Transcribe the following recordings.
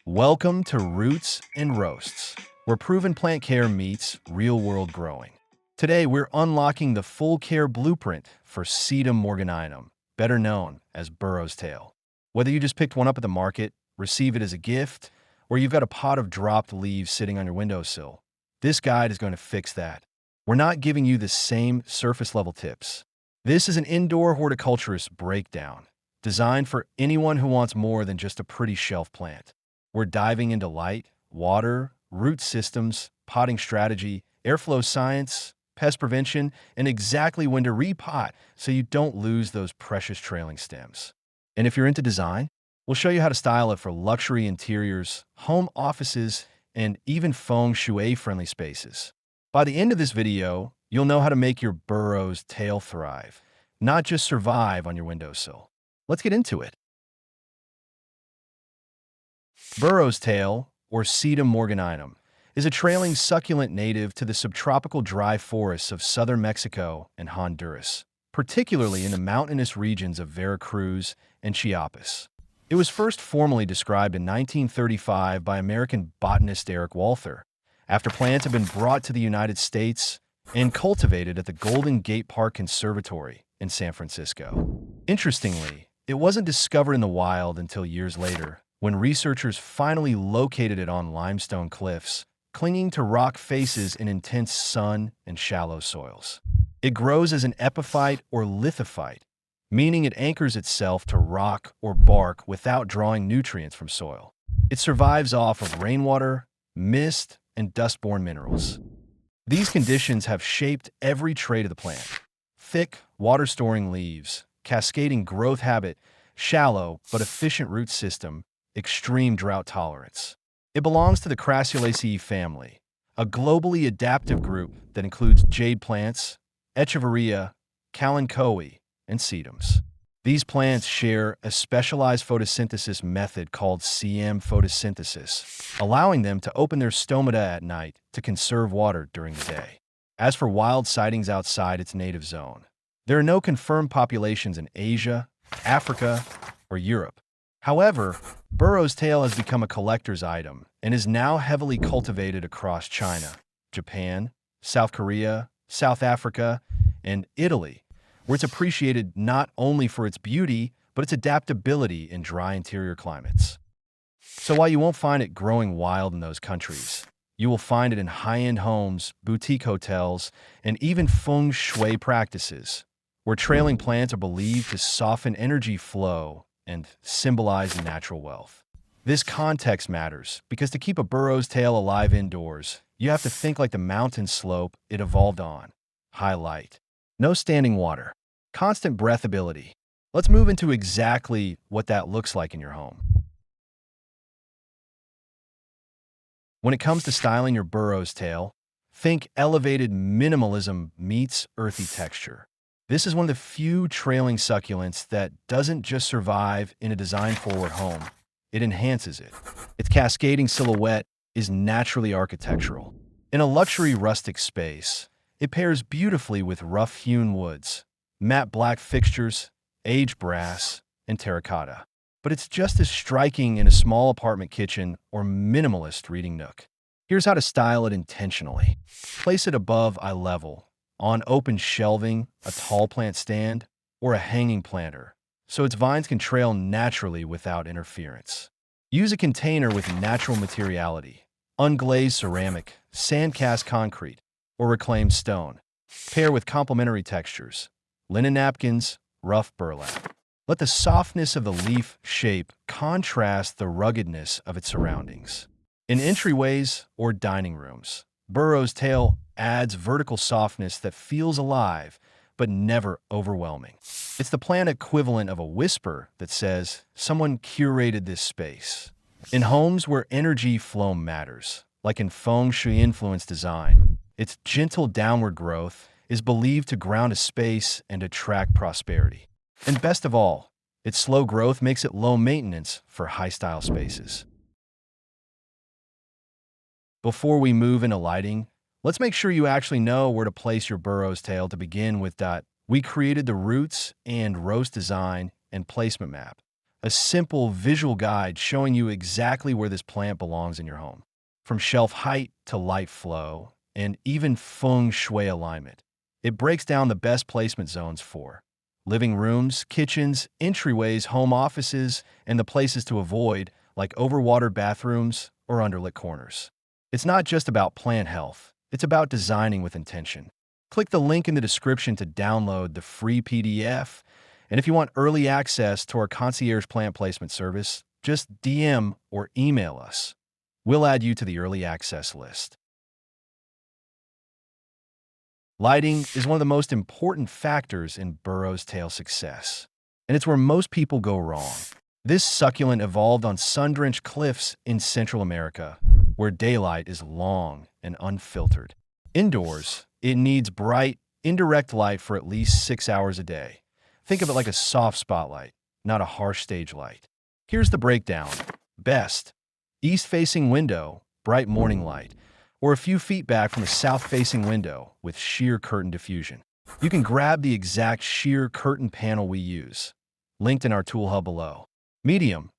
Welcome to Roots and Roasts, where proven plant care meets real-world growing. Today, we're unlocking the full care blueprint for Sedum morganianum, better known as Burro's tail. Whether you just picked one up at the market, receive it as a gift, or you've got a pot of dropped leaves sitting on your windowsill, this guide is going to fix that. We're not giving you the same surface-level tips. This is an indoor horticulturist breakdown, designed for anyone who wants more than just a pretty shelf plant. We're diving into light, water, root systems, potting strategy, airflow science, pest prevention, and exactly when to repot so you don't lose those precious trailing stems. And if you're into design, we'll show you how to style it for luxury interiors, home offices, and even feng shui-friendly spaces. By the end of this video, you'll know how to make your burro's tail thrive, not just survive on your windowsill. Let's get into it. Burro's tail, or Sedum morganianum, is a trailing succulent native to the subtropical dry forests of southern Mexico and Honduras, particularly in the mountainous regions of Veracruz and Chiapas. It was first formally described in 1935 by American botanist Eric Walther, after plants had been brought to the United States and cultivated at the Golden Gate Park Conservatory in San Francisco. Interestingly, it wasn't discovered in the wild until years later, when researchers finally located it on limestone cliffs, clinging to rock faces in intense sun and shallow soils. It grows as an epiphyte or lithophyte, meaning it anchors itself to rock or bark without drawing nutrients from soil. It survives off of rainwater, mist, and dust-borne minerals. These conditions have shaped every trait of the plant. Thick, water-storing leaves, cascading growth habit, shallow but efficient root system, extreme drought tolerance. It belongs to the Crassulaceae family, a globally adaptive group that includes jade plants, echeveria, kalanchoe, and sedums. These plants share a specialized photosynthesis method called CM photosynthesis, allowing them to open their stomata at night to conserve water during the day. As for wild sightings outside its native zone, there are no confirmed populations in Asia, Africa, or Europe. However, Burro's tail has become a collector's item and is now heavily cultivated across China, Japan, South Korea, South Africa, and Italy, where it's appreciated not only for its beauty, but its adaptability in dry interior climates. So while you won't find it growing wild in those countries, you will find it in high-end homes, boutique hotels, and even feng shui practices, where trailing plants are believed to soften energy flow and symbolize natural wealth. This context matters because to keep a burro's tail alive indoors, you have to think like the mountain slope it evolved on. High light, no standing water, constant breathability. Let's move into exactly what that looks like in your home. When it comes to styling your burro's tail, think elevated minimalism meets earthy texture. This is one of the few trailing succulents that doesn't just survive in a design-forward home, it enhances it. Its cascading silhouette is naturally architectural. In a luxury rustic space, it pairs beautifully with rough-hewn woods, matte black fixtures, aged brass, and terracotta. But it's just as striking in a small apartment kitchen or minimalist reading nook. Here's how to style it intentionally. Place it above eye level, on open shelving, a tall plant stand, or a hanging planter, so its vines can trail naturally without interference. Use a container with natural materiality, unglazed ceramic, sand-cast concrete, or reclaimed stone. Pair with complementary textures, linen napkins, rough burlap. Let the softness of the leaf shape contrast the ruggedness of its surroundings. In entryways or dining rooms, Burro's tail adds vertical softness that feels alive, but never overwhelming. It's the plant equivalent of a whisper that says, someone curated this space. In homes where energy flow matters, like in feng shui-influenced design, its gentle downward growth is believed to ground a space and attract prosperity. And best of all, its slow growth makes it low maintenance for high-style spaces. Before we move into lighting, let's make sure you actually know where to place your burro's tail to begin with. We created the roots and roast design and placement map, a simple visual guide showing you exactly where this plant belongs in your home, from shelf height to light flow, and even feng shui alignment. It breaks down the best placement zones for living rooms, kitchens, entryways, home offices, and the places to avoid, like overwatered bathrooms or underlit corners. It's not just about plant health, it's about designing with intention. Click the link in the description to download the free PDF. And if you want early access to our concierge plant placement service, just DM or email us. We'll add you to the early access list. Lighting is one of the most important factors in Burro's tail success, and it's where most people go wrong. This succulent evolved on sun-drenched cliffs in Central America, where daylight is long and unfiltered. Indoors, it needs bright, indirect light for at least 6 hours a day. Think of it like a soft spotlight, not a harsh stage light. Here's the breakdown. Best: east-facing window, bright morning light, or a few feet back from a south-facing window with sheer curtain diffusion. You can grab the exact sheer curtain panel we use, linked in our tool hub below. Medium: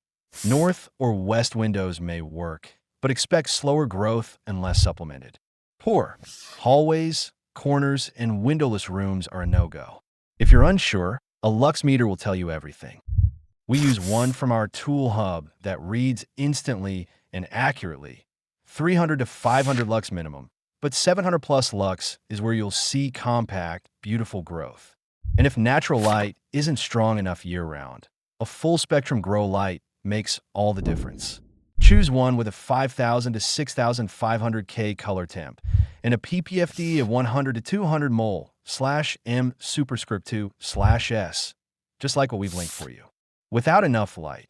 north or west windows may work, but expect slower growth and less supplemented. Poor: hallways, corners, and windowless rooms are a no-go. If you're unsure, a lux meter will tell you everything. We use one from our tool hub that reads instantly and accurately, 300 to 500 lux minimum, but 700 plus lux is where you'll see compact, beautiful growth. And if natural light isn't strong enough year-round, a full-spectrum grow light makes all the difference. Choose one with a 5,000 to 6,500 K color temp and a ppfd of 100 to 200 mol/m superscript 2/s, just like what we've linked for you. Without enough light,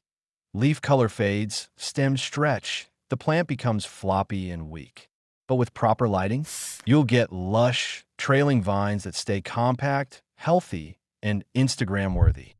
leaf color fades, stems stretch, the plant becomes floppy and weak. But with proper lighting, you'll get lush, trailing vines that stay compact, healthy, and Instagram-worthy.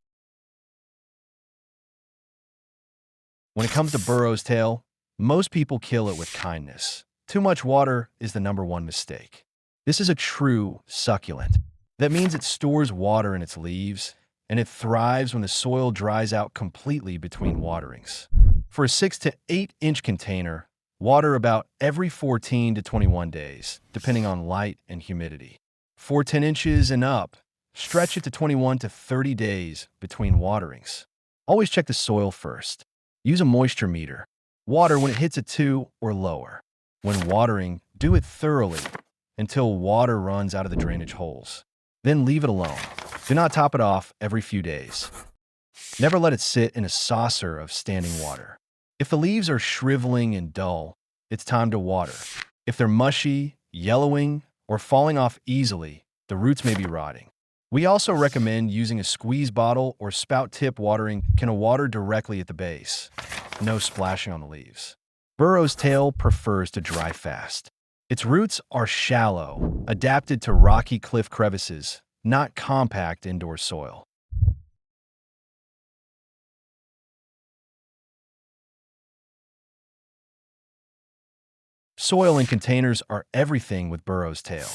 When it comes to Burro's tail, most people kill it with kindness. Too much water is the #1 mistake. This is a true succulent. That means it stores water in its leaves, and it thrives when the soil dries out completely between waterings. For a 6 to 8 inch container, water about every 14 to 21 days, depending on light and humidity. For 10 inches and up, stretch it to 21 to 30 days between waterings. Always check the soil first. Use a moisture meter. Water when it hits a 2 or lower. When watering, do it thoroughly until water runs out of the drainage holes. Then leave it alone. Do not top it off every few days. Never let it sit in a saucer of standing water. If the leaves are shriveling and dull, it's time to water. If they're mushy, yellowing, or falling off easily, the roots may be rotting. We also recommend using a squeeze bottle or spout tip watering can water directly at the base. No splashing on the leaves. Burro's tail prefers to dry fast. Its roots are shallow, adapted to rocky cliff crevices, not compact indoor soil. Soil and containers are everything with Burro's tail.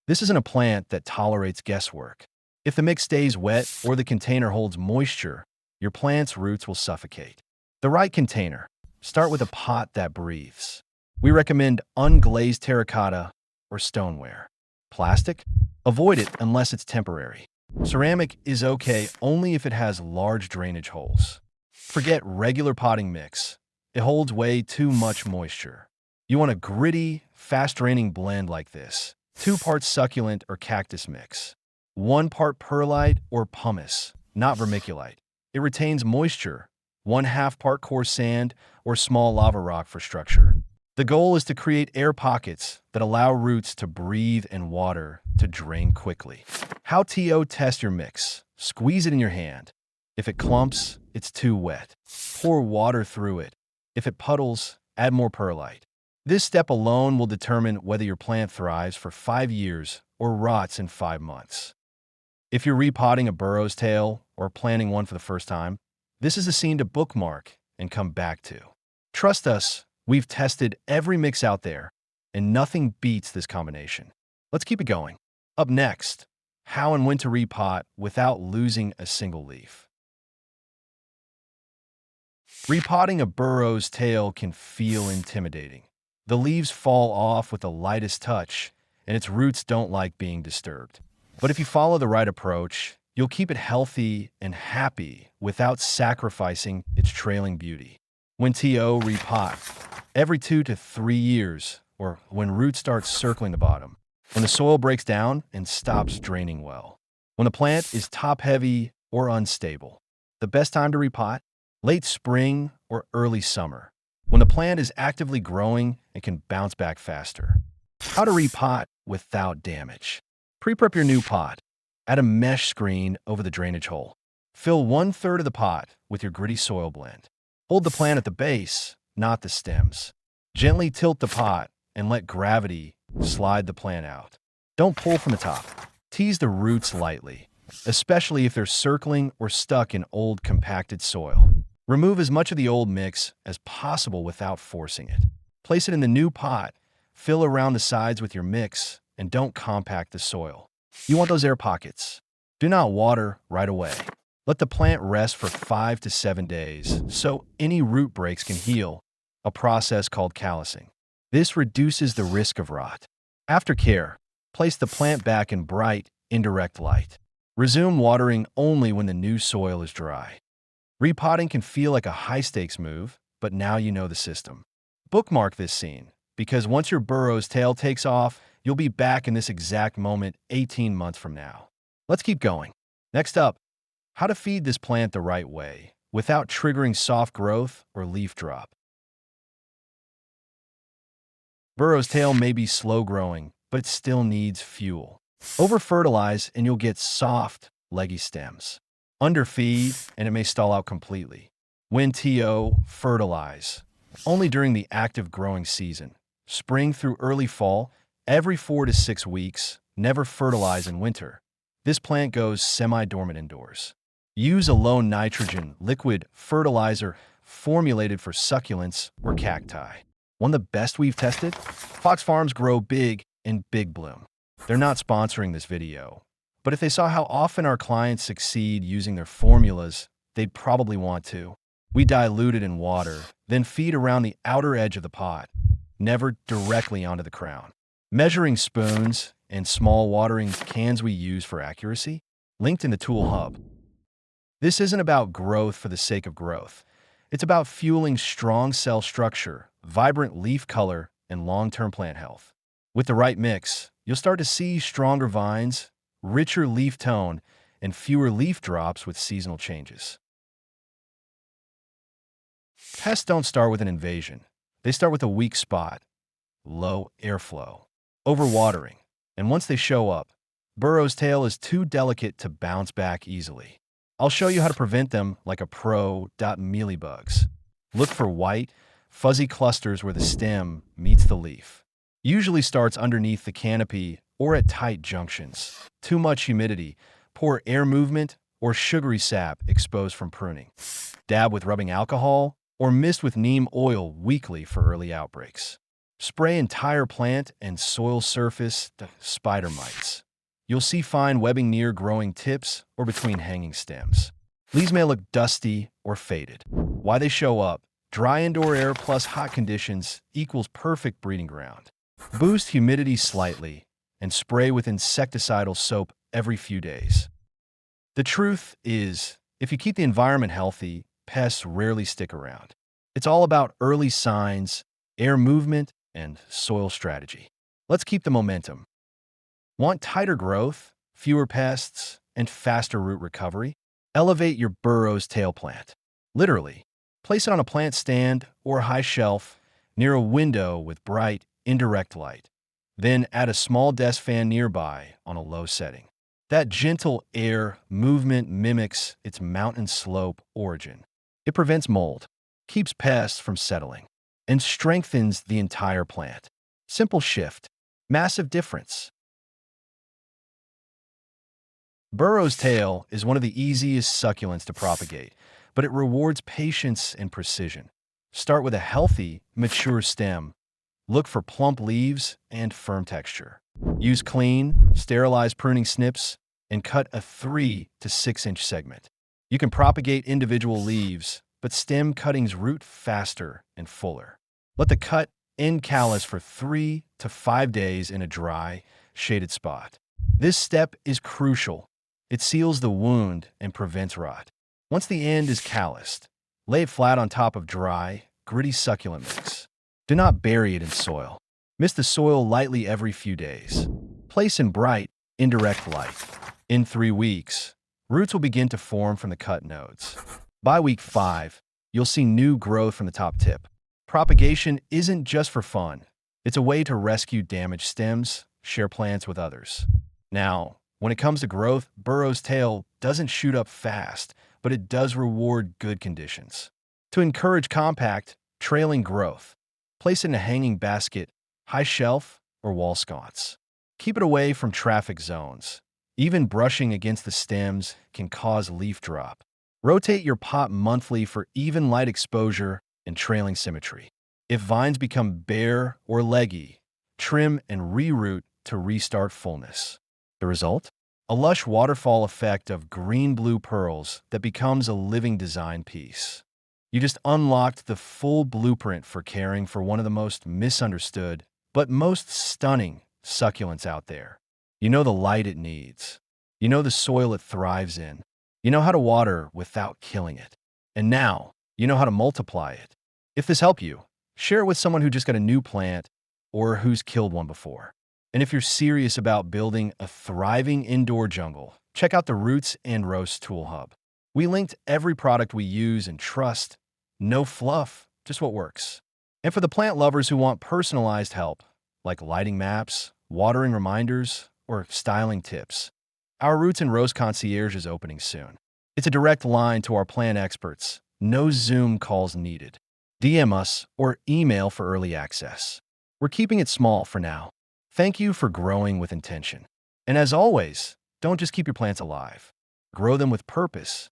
This isn't a plant that tolerates guesswork. If the mix stays wet or the container holds moisture, your plant's roots will suffocate. The right container. Start with a pot that breathes. We recommend unglazed terracotta or stoneware. Plastic? Avoid it unless it's temporary. Ceramic is okay only if it has large drainage holes. Forget regular potting mix. It holds way too much moisture. You want a gritty, fast-draining blend like this. 2 parts succulent or cactus mix. 1 part perlite or pumice, not vermiculite. It retains moisture. 1/2 part coarse sand or small lava rock for structure. The goal is to create air pockets that allow roots to breathe and water to drain quickly. How to test your mix. Squeeze it in your hand. If it clumps, it's too wet. Pour water through it. If it puddles, add more perlite. This step alone will determine whether your plant thrives for 5 years or rots in 5 months. If you're repotting a Burro's tail or planting one for the first time, this is a scene to bookmark and come back to. Trust us, we've tested every mix out there, and nothing beats this combination. Let's keep it going. Up next, how and when to repot without losing a single leaf. Repotting a burro's tail can feel intimidating. The leaves fall off with the lightest touch, and its roots don't like being disturbed. But if you follow the right approach, you'll keep it healthy and happy without sacrificing its trailing beauty. When to repot, every 2 to 3 years, or when roots start circling the bottom, when the soil breaks down and stops draining well, when the plant is top-heavy or unstable. The best time to repot? Late spring or early summer, when the plant is actively growing and can bounce back faster. How to repot without damage. Pre-prep your new pot. Add a mesh screen over the drainage hole. Fill 1/3 of the pot with your gritty soil blend. Hold the plant at the base, not the stems. Gently tilt the pot and let gravity slide the plant out. Don't pull from the top. Tease the roots lightly, especially if they're circling or stuck in old compacted soil. Remove as much of the old mix as possible without forcing it. Place it in the new pot, fill around the sides with your mix, and don't compact the soil. You want those air pockets. Do not water right away. Let the plant rest for 5 to 7 days so any root breaks can heal, a process called callousing. This reduces the risk of rot. Aftercare, place the plant back in bright, indirect light. Resume watering only when the new soil is dry. Repotting can feel like a high-stakes move, but now you know the system. Bookmark this scene, because once your burro's tail takes off, you'll be back in this exact moment 18 months from now. Let's keep going. Next up, how to feed this plant the right way without triggering soft growth or leaf drop. Burro's tail may be slow growing, but it still needs fuel. Over-fertilize and you'll get soft, leggy stems. Underfeed and it may stall out completely. When to fertilize, only during the active growing season. Spring through early fall, every 4 to 6 weeks, never fertilize in winter. This plant goes semi-dormant indoors. Use a low nitrogen liquid fertilizer formulated for succulents or cacti. One of the best we've tested? Fox Farms Grow Big in Big Bloom. They're not sponsoring this video, but if they saw how often our clients succeed using their formulas, they'd probably want to. We dilute it in water, then feed around the outer edge of the pot, never directly onto the crown. Measuring spoons and small watering cans we use for accuracy, linked in the tool hub. This isn't about growth for the sake of growth. It's about fueling strong cell structure, vibrant leaf color, and long-term plant health. With the right mix, you'll start to see stronger vines, richer leaf tone, and fewer leaf drops with seasonal changes. Pests don't start with an invasion. They start with a weak spot, low airflow, overwatering, and once they show up, Burro's tail is too delicate to bounce back easily. I'll show you how to prevent them like a pro. Mealybugs. Look for white, fuzzy clusters where the stem meets the leaf. Usually starts underneath the canopy or at tight junctions. Too much humidity, poor air movement, or sugary sap exposed from pruning. Dab with rubbing alcohol or mist with neem oil weekly for early outbreaks. Spray entire plant and soil surface to spider mites. You'll see fine webbing near growing tips or between hanging stems. Leaves may look dusty or faded. Why they show up? Dry indoor air plus hot conditions equals perfect breeding ground. Boost humidity slightly and spray with insecticidal soap every few days. The truth is, if you keep the environment healthy, pests rarely stick around. It's all about early signs, air movement, and soil strategy. Let's keep the momentum. Want tighter growth, fewer pests, and faster root recovery? Elevate your burro's tail plant. Literally, place it on a plant stand or high shelf near a window with bright, indirect light. Then add a small desk fan nearby on a low setting. That gentle air movement mimics its mountain slope origin. It prevents mold, keeps pests from settling, and strengthens the entire plant. Simple shift, massive difference. Burro's tail is one of the easiest succulents to propagate, but it rewards patience and precision. Start with a healthy, mature stem. Look for plump leaves and firm texture. Use clean, sterilized pruning snips and cut a 3 to 6 inch segment. You can propagate individual leaves, but stem cuttings root faster and fuller. Let the cut end callus for 3 to 5 days in a dry, shaded spot. This step is crucial. It seals the wound and prevents rot. Once the end is calloused, lay it flat on top of dry, gritty succulent mix. Do not bury it in soil. Mist the soil lightly every few days. Place in bright, indirect light. In 3 weeks, roots will begin to form from the cut nodes. By week 5, you'll see new growth from the top tip. Propagation isn't just for fun. It's a way to rescue damaged stems, share plants with others. Now, when it comes to growth, Burro's tail doesn't shoot up fast, but it does reward good conditions. To encourage compact, trailing growth, place it in a hanging basket, high shelf, or wall sconce. Keep it away from traffic zones. Even brushing against the stems can cause leaf drop. Rotate your pot monthly for even light exposure and trailing symmetry. If vines become bare or leggy, trim and reroot to restart fullness. The result? A lush waterfall effect of green-blue pearls that becomes a living design piece. You just unlocked the full blueprint for caring for one of the most misunderstood, but most stunning succulents out there. You know the light it needs. You know the soil it thrives in. You know how to water without killing it. And now, you know how to multiply it. If this helped you, share it with someone who just got a new plant or who's killed one before. And if you're serious about building a thriving indoor jungle, check out the Roots and Roast Tool Hub. We linked every product we use and trust. No fluff, just what works. And for the plant lovers who want personalized help, like lighting maps, watering reminders, or styling tips, our Roots and Roast Concierge is opening soon. It's a direct line to our plant experts. No Zoom calls needed. DM us or email for early access. We're keeping it small for now. Thank you for growing with intention. And as always, don't just keep your plants alive. Grow them with purpose.